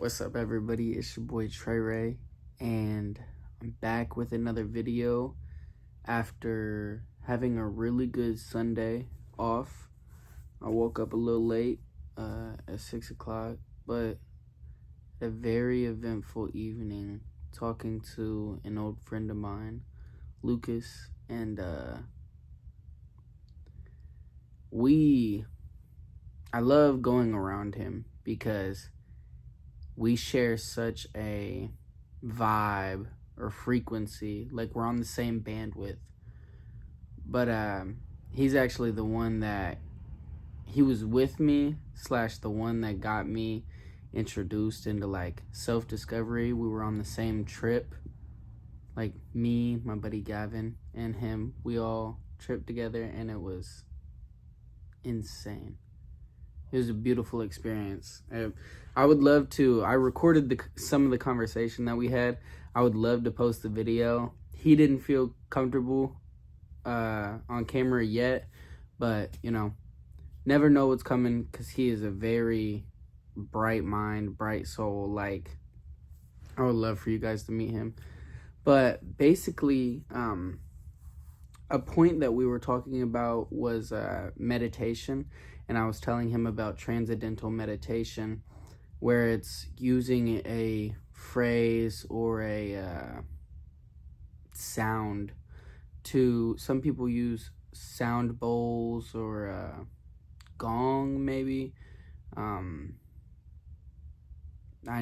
What's up, everybody? It's your boy Trey, and I'm back with another video after having a really good Sunday off. I woke up a little late at 6 o'clock, but a very eventful evening talking to an old friend of mine, Lucas, and I love going around him because we share such a vibe or frequency, like we're on the same bandwidth. But he's actually the one that he was with me / the one that got me introduced into like self-discovery. We were on the same trip, like me, my buddy Gavin, and him. We all tripped together, and it was insane. It was a beautiful experience. I would love to. I recorded some of the conversation that we had. I would love to post the video. He didn't feel comfortable on camera yet, but never know what's coming because he is a very bright mind, bright soul. Like, I would love for you guys to meet him. But basically, a point that we were talking about was meditation. And I was telling him about transcendental meditation, where it's using a phrase or a sound to, some people use sound bowls or a gong maybe. I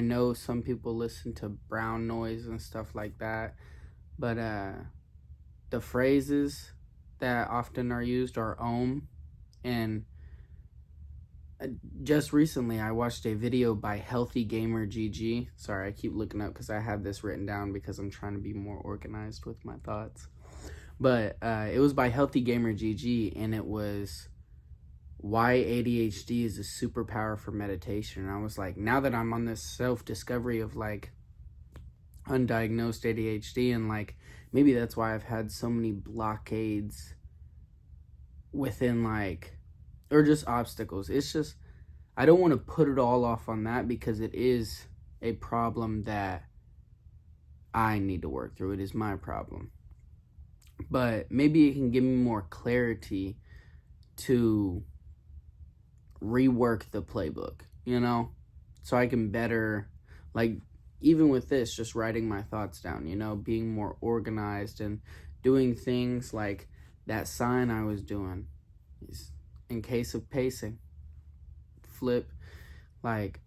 know some people listen to brown noise and stuff like that, but the phrases that often are used are AUM. And just recently, I watched a video by Healthy Gamer GG. Sorry, I keep looking up because I have this written down because I'm trying to be more organized with my thoughts. But it was by Healthy Gamer GG, and it was why ADHD is a superpower for meditation. And I was like, now that I'm on this self-discovery of like undiagnosed ADHD, and like maybe that's why I've had so many blockades within like, or just obstacles. It's just, I don't want to put it all off on that because it is a problem that I need to work through. It is my problem. But maybe it can give me more clarity to rework the playbook, so I can better, like, even with this, just writing my thoughts down, being more organized and doing things like that sign I was doing is in case of pacing, flip, like,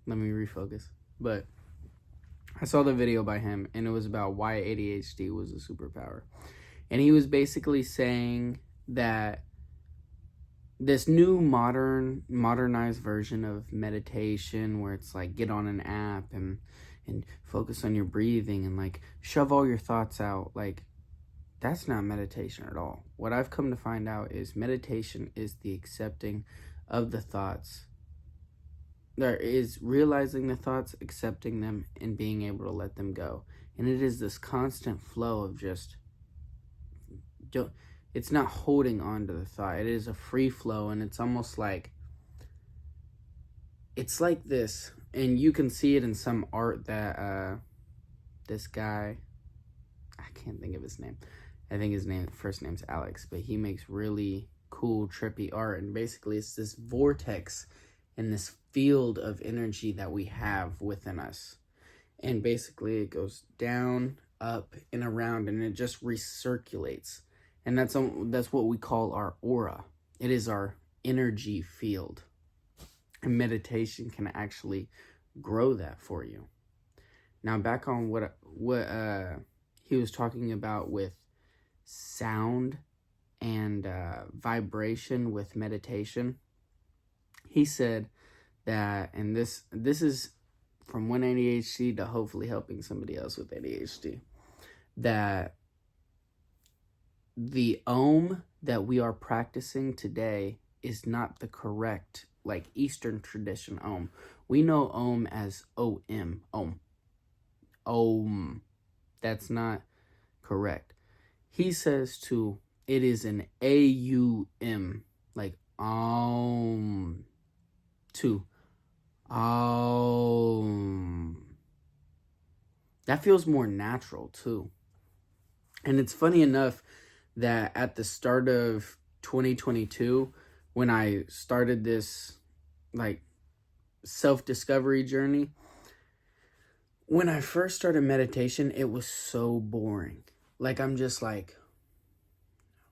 let me refocus. But I saw the video by him, and it was about why ADHD was a superpower. And he was basically saying that this new modernized version of meditation, where it's like get on an app and focus on your breathing and like shove all your thoughts out, like, that's not meditation at all. What I've come to find out is meditation is the accepting of the thoughts. There is realizing the thoughts, accepting them, and being able to let them go. And it is this constant flow of just, it's not holding on to the thought. It is a free flow, and it's almost like, it's like this, and you can see it in some art that this guy, I can't think of his name. I think his first name's Alex, but he makes really cool, trippy art. And basically it's this vortex and this field of energy that we have within us. And basically it goes down, up, and around, and it just recirculates. And that's what we call our aura. It is our energy field. And meditation can actually grow that for you. Now back on what he was talking about with sound and vibration with meditation. He said that, and this is from one ADHD to hopefully helping somebody else with ADHD, that the OM that we are practicing today is not the correct, like, Eastern tradition OM. We know OM as OM. OM. That's not correct. He says it is an AUM, like to Oh, that feels more natural too. And it's funny enough that at the start of 2022, when I started this like self-discovery journey, when I first started meditation, it was so boring. Like, I'm just like,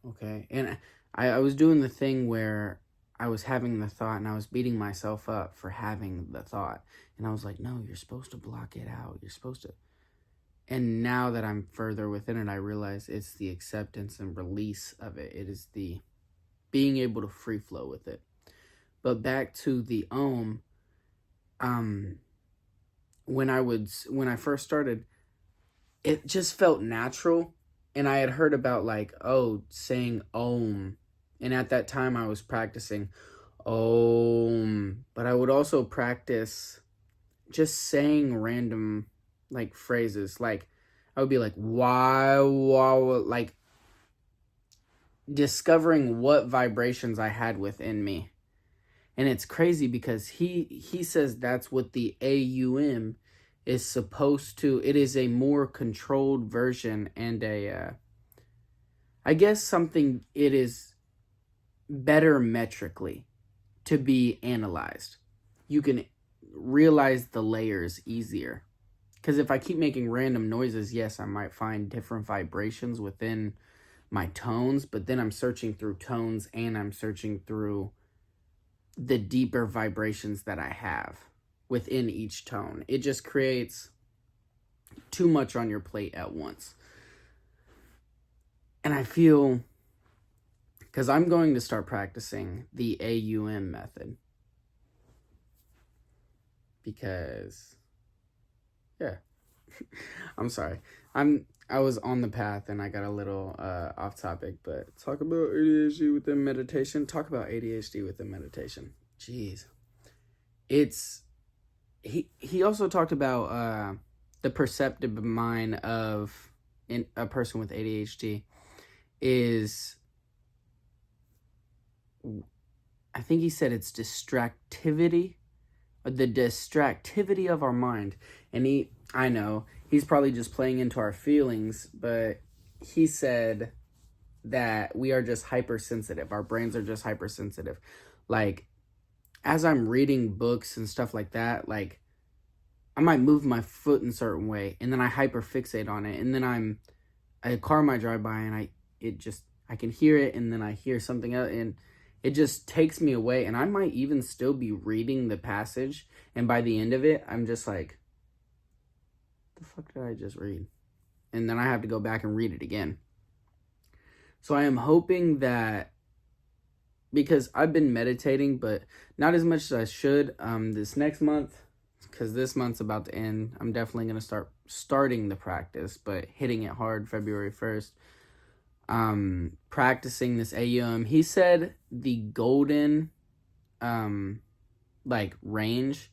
okay. And I was doing the thing where I was having the thought and I was beating myself up for having the thought. And I was like, no, you're supposed to block it out. You're supposed to. And now that I'm further within it, I realize it's the acceptance and release of it. It is the being able to free flow with it. But back to the when I first started, it just felt natural. And I had heard about like, oh, saying and at that time I was practicing but I would also practice just saying random like phrases. Like, I would be like, wow, like discovering what vibrations I had within me. And it's crazy because he says that's what the AUM is supposed to. It is a more controlled version and I guess something it is better metrically to be analyzed. You can realize the layers easier. Because if I keep making random noises, yes, I might find different vibrations within my tones, but then I'm searching through tones and I'm searching through the deeper vibrations that I have within each tone. It just creates too much on your plate at once. And I feel, because I'm going to start practicing the AUM method. Because, yeah. I'm sorry. I was on the path and I got a little off topic, but talk about ADHD within meditation. Talk about ADHD within meditation. Jeez. He also talked about the perceptive mind of a person with ADHD is, I think he said it's distractivity, the distractivity of our mind. And I know he's probably just playing into our feelings, but he said that we are just hypersensitive. Our brains are just hypersensitive. Like, as I'm reading books and stuff like that, like, I might move my foot in a certain way and then I hyperfixate on it. And then a car might drive by and I can hear it and then I hear something else and it just takes me away. And I might even still be reading the passage. And by the end of it, I'm just like, the fuck did I just read? And then I have to go back and read it again. So I am hoping that, because I've been meditating, but not as much as I should, this next month, because this month's about to end, I'm definitely going to starting the practice, but hitting it hard February 1st. Practicing this AUM. He said the golden, like, range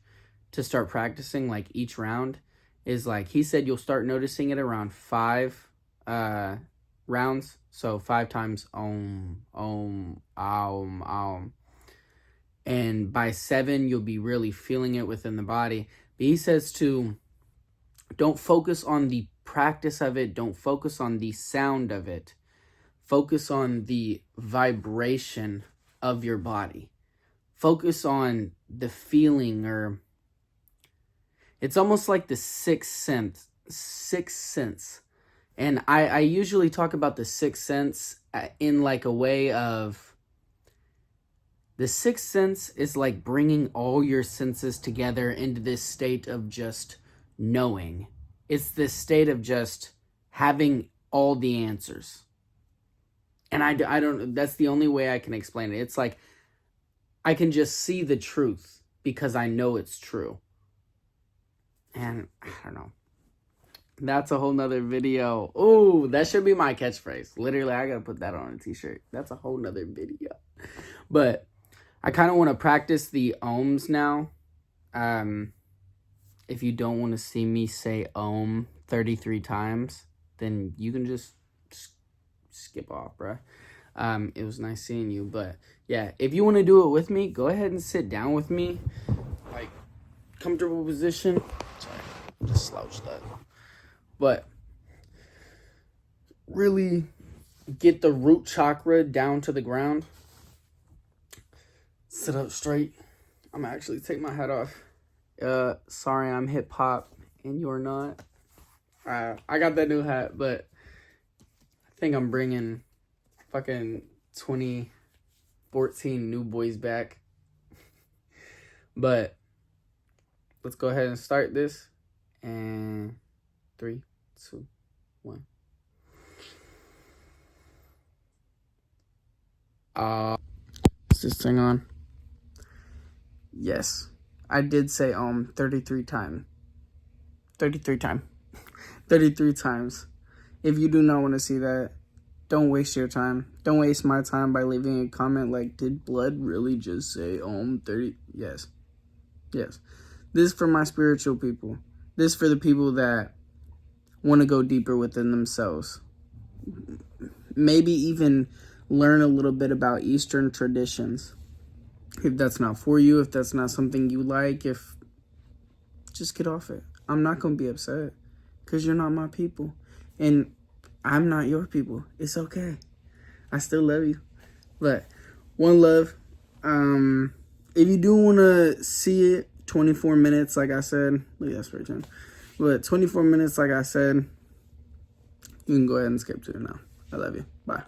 to start practicing, like, each round is like, he said you'll start noticing it around 5 rounds. So 5 times Om. And by 7, you'll be really feeling it within the body. But he says don't focus on the practice of it. Don't focus on the sound of it. Focus on the vibration of your body. Focus on the feeling, or it's almost like the sixth sense. And I usually talk about the sixth sense in like a way of, the sixth sense is like bringing all your senses together into this state of just knowing. It's this state of just having all the answers. And I don't, that's the only way I can explain it. It's like, I can just see the truth because I know it's true. And I don't know. That's a whole nother video. Oh, that should be my catchphrase. Literally, I gotta put that on a t-shirt. That's a whole nother video. But I kind of want to practice the ohms now. If you don't want to see me say Om 33 times, then you can just skip off, bruh. It was nice seeing you, but yeah, if you want to do it with me, go ahead and sit down with me. Like, comfortable position. Sorry, just slouched that. But really get the root chakra down to the ground. Sit up straight. I'm gonna actually take my hat off. Sorry, I'm hip hop and you're not. I got that new hat, but I think I'm bringing fucking 2014 New Boys back. But let's go ahead and start this. And 3, 2, 1. Is this thing on? Yes. I did say 33 times. 33 times. 33 times. If you do not want to see that, don't waste your time. Don't waste my time by leaving a comment like, did blood really just say 30? Yes. Yes. This is for my spiritual people. This is for the people that want to go deeper within themselves. Maybe even learn a little bit about Eastern traditions. If that's not for you, if that's not something you like, just get off it. I'm not going to be upset because you're not my people. And I'm not your people. It's okay. I still love you. But one love. If you do want to see it, 24 minutes, like I said. Look at that straight time. But 24 minutes, like I said, you can go ahead and skip to it now. I love you. Bye.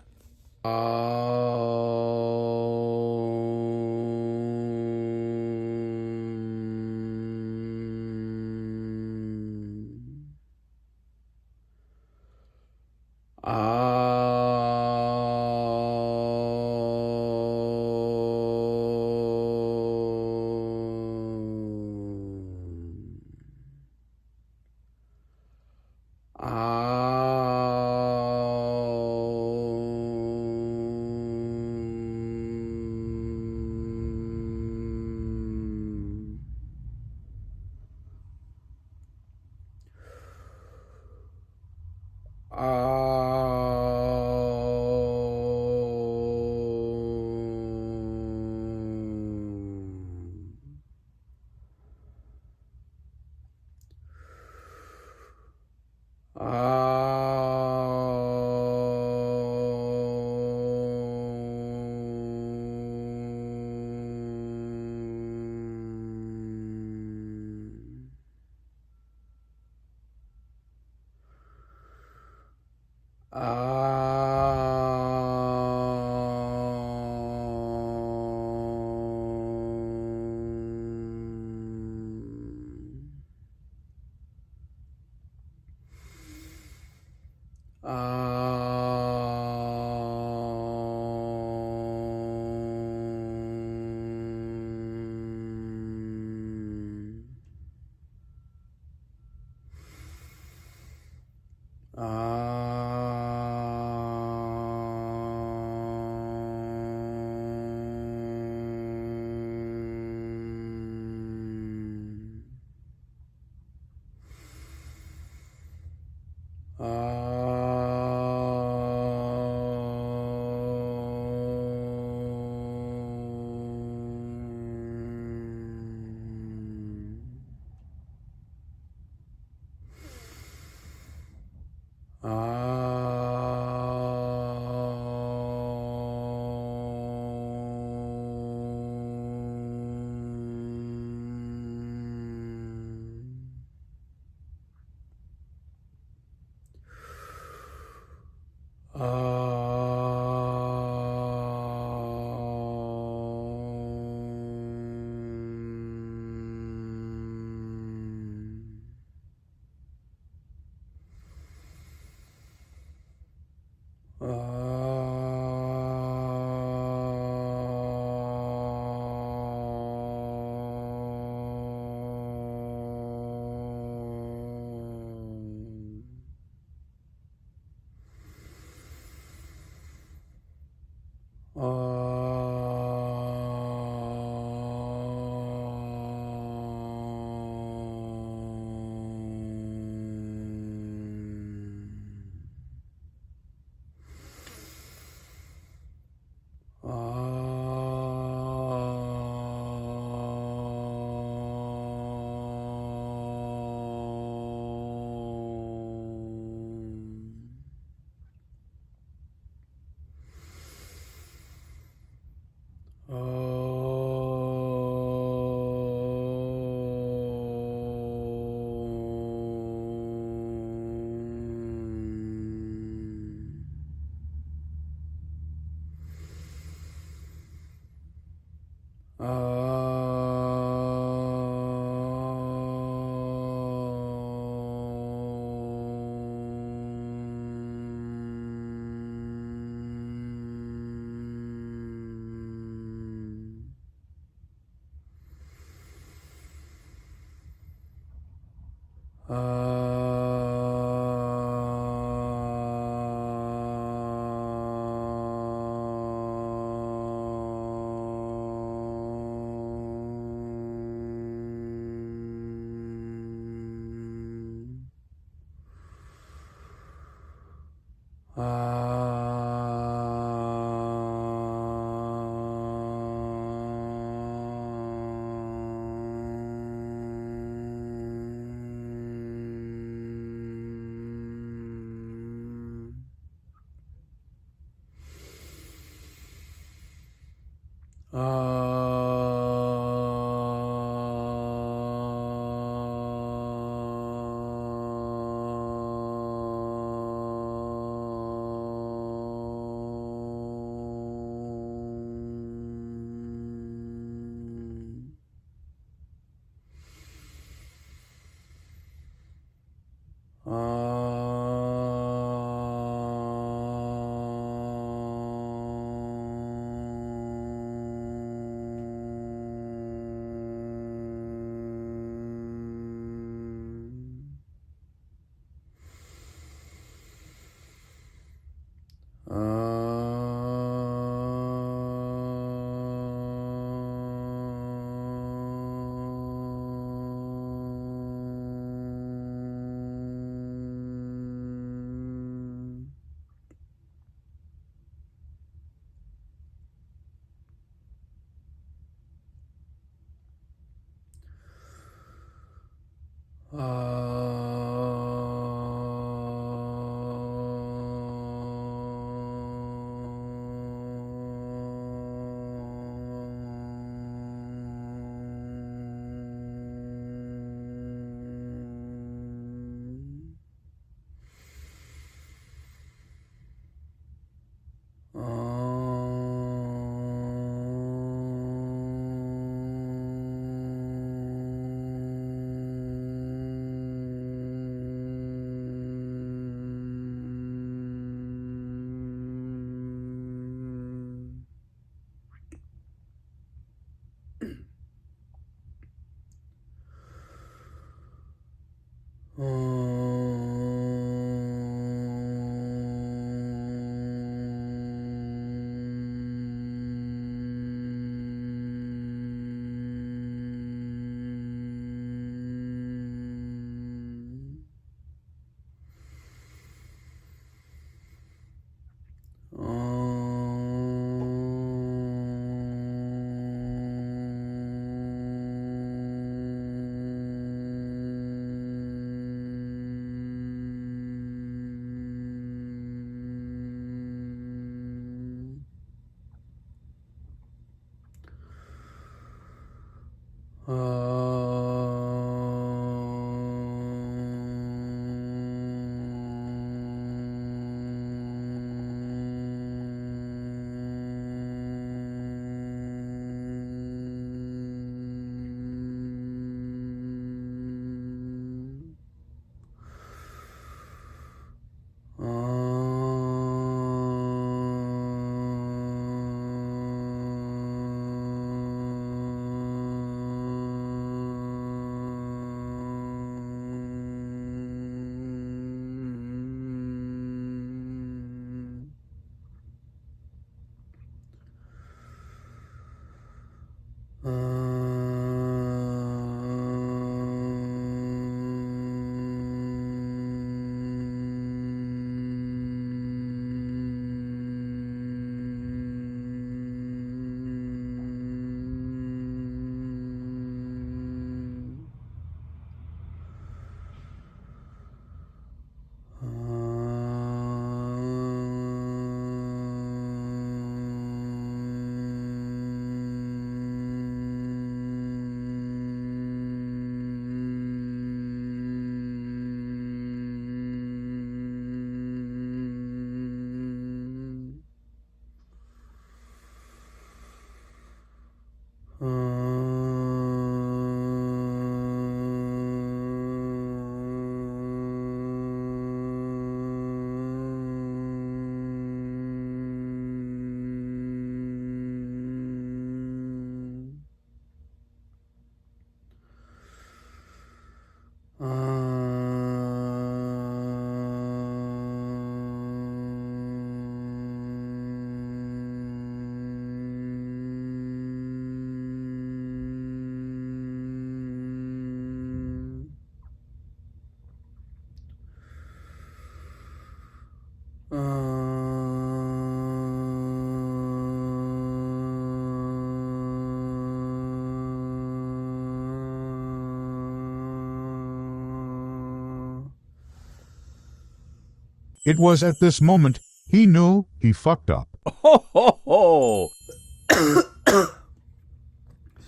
It was at this moment he knew he fucked up. Ho ho ho!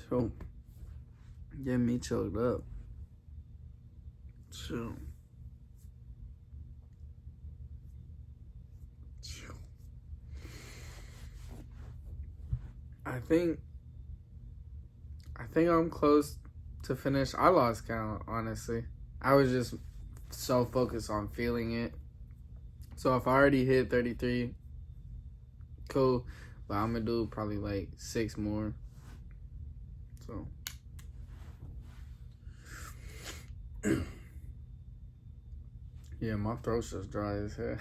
So, get me choked up. So, I think I'm close to finish. I lost count, honestly. I was just so focused on feeling it. So if I already hit 33, cool. But I'm gonna do probably like 6 more. So yeah, my throat's just dry as hell.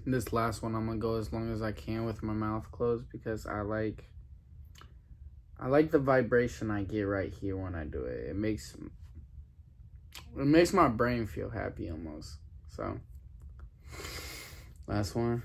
This last one, I'm gonna go as long as I can with my mouth closed because I like the vibration I get right here when I do it. It makes my brain feel happy almost. So, last one.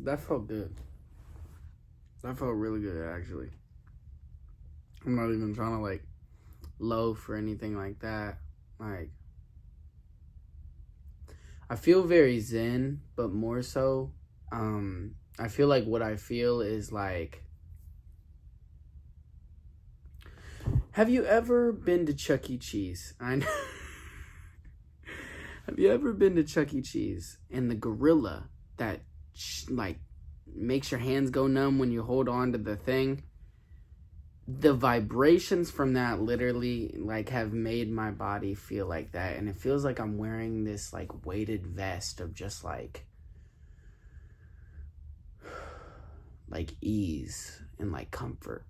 That felt good. That felt really good, actually. I'm not even trying to like loaf or anything like that. Like, I feel very zen, but more so, I feel like what I feel is like, have you ever been to Chuck E. Cheese? I know. Have you ever been to Chuck E. Cheese and the gorilla that like makes your hands go numb when you hold on to the thing? The vibrations from that literally like have made my body feel like that, and it feels like I'm wearing this like weighted vest of just like ease and like comfort.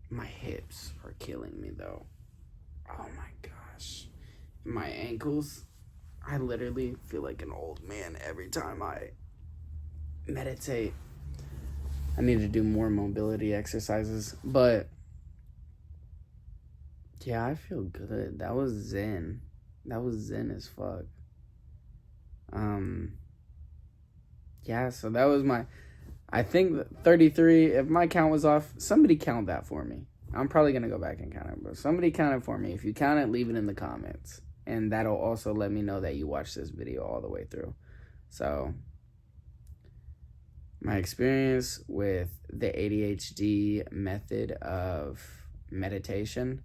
My hips are killing me though. Oh my gosh. My ankles, I literally feel like an old man every time I meditate. I need to do more mobility exercises, but Yeah, I feel good. That was zen. That was zen as fuck. Um, yeah, so that was my, I think 33, if my count was off, somebody count that for me. I'm probably going to go back and count it, but somebody count it for me. If you count it, leave it in the comments. And that'll also let me know that you watched this video all the way through. So, my experience with the ADHD method of meditation,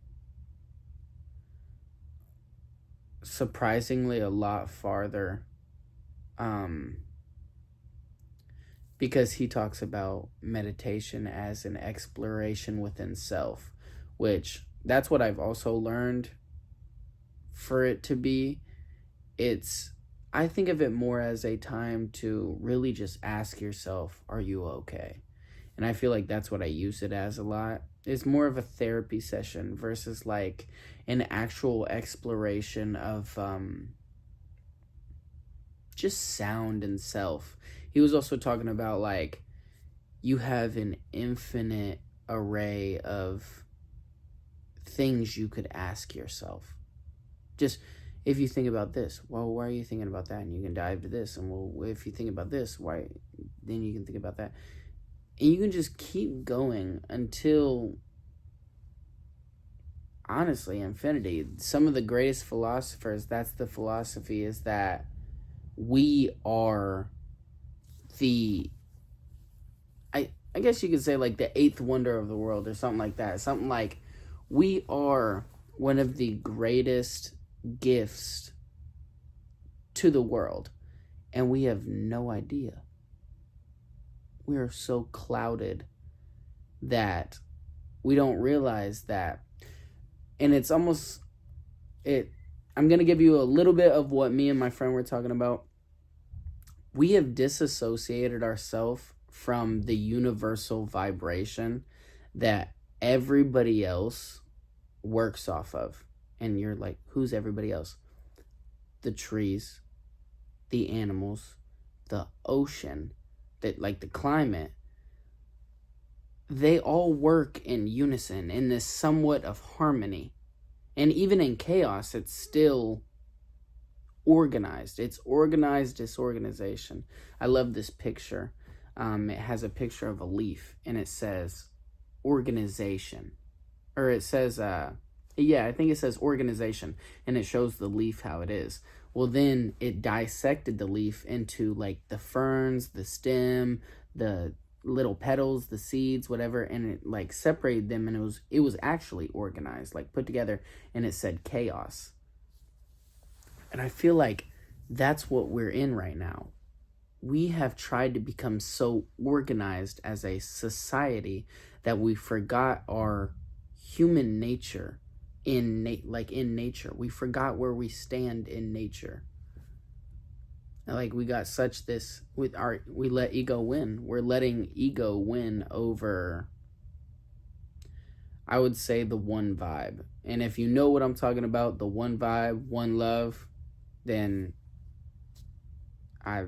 surprisingly a lot farther, because he talks about meditation as an exploration within self, which that's what I've also learned for it to be. I think of it more as a time to really just ask yourself, are you okay? And I feel like that's what I use it as a lot. It's more of a therapy session versus like an actual exploration of just sound and self. He was also talking about like you have an infinite array of things you could ask yourself. Just if you think about this, well, why are you thinking about that? And you can dive to this. And well, if you think about this, why? Then you can think about that. And you can just keep going until, honestly, infinity. Some of the greatest philosophers, that's the philosophy, is that we are the, I guess you could say like the eighth wonder of the world or something like that. Something like we are one of the greatest gifts to the world, and we have no idea. We are so clouded that we don't realize that. And it's almost I'm going to give you a little bit of what me and my friend were talking about. We have disassociated ourselves from the universal vibration that everybody else works off of. And you're like, who's everybody else? The trees, the animals, the ocean, that like the climate. They all work in unison, in this somewhat of harmony. And even in chaos, it's still organized. It's organized disorganization. I love this picture. It has a picture of a leaf, and it says organization. Or it says, I think it says organization, and it shows the leaf how it is. Well, then it dissected the leaf into like the ferns, the stem, the little petals, the seeds, whatever, and it like separated them, and it was actually organized, like put together, and it said chaos. And I feel like that's what we're in right now. We have tried to become so organized as a society that we forgot our human nature in nature. We forgot where we stand in nature. Like we got such this we let ego win. We're letting ego win over, I would say, the one vibe. And if you know what I'm talking about, the one vibe, one love, then I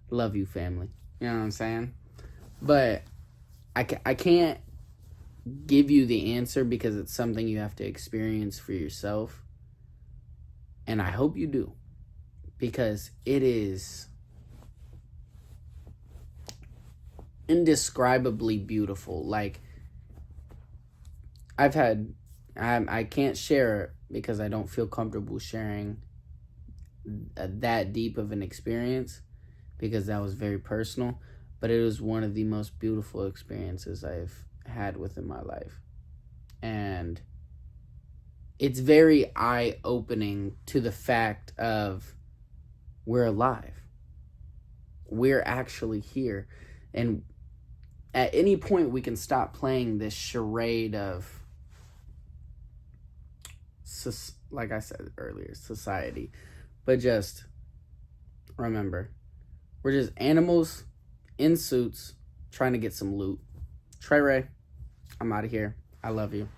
love you, family. You know what I'm saying? But I can't give you the answer because it's something you have to experience for yourself. And I hope you do, because it is indescribably beautiful. Like I can't share it because I don't feel comfortable sharing that deep of an experience, because that was very personal, but it was one of the most beautiful experiences I've had within my life. And it's very eye-opening to the fact of we're alive. We're actually here. And at any point we can stop playing this charade of, like I said earlier, society. But just remember, we're just animals in suits trying to get some loot. Trey, I'm out of here. I love you.